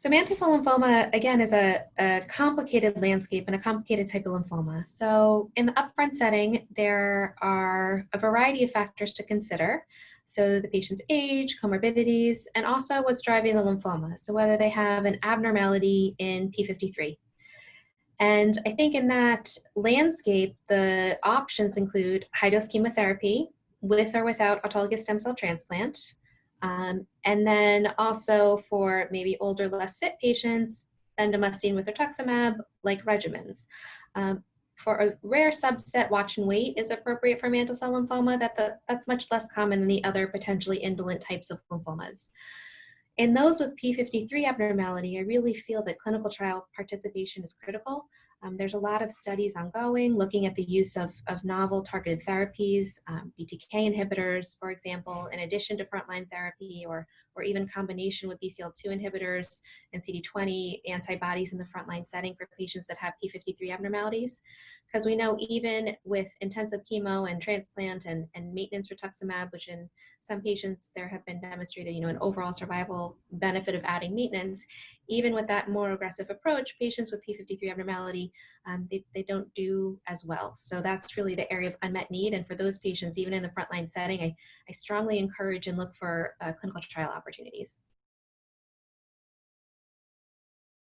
So mantle cell lymphoma, again, is a complicated landscape and a complicated type of lymphoma. So in the upfront setting, there are a variety of factors to consider. So the patient's age, comorbidities, and also what's driving the lymphoma. So whether they have an abnormality in P53. And I think in that landscape, the options include high-dose chemotherapy with or without autologous stem cell transplant. And then also for maybe older, less fit patients, bendamustine with rituximab, like regimens. For a rare subset, watch and wait is appropriate for mantle cell lymphoma. That's much less common than the other potentially indolent types of lymphomas. In those with P53 abnormality, I really feel that clinical trial participation is critical. There's a lot of studies ongoing looking at the use of novel targeted therapies, BTK inhibitors, for example, in addition to frontline therapy or even combination with BCL2 inhibitors and CD20 antibodies in the frontline setting for patients that have P53 abnormalities. Because we know even with intensive chemo and transplant and maintenance rituximab, which in some patients there have been demonstrated, an overall survival benefit of adding maintenance, even with that more aggressive approach, patients with P53 abnormality, they don't do as well. So that's really the area of unmet need. And for those patients, even in the frontline setting, I strongly encourage and look for clinical trial opportunities.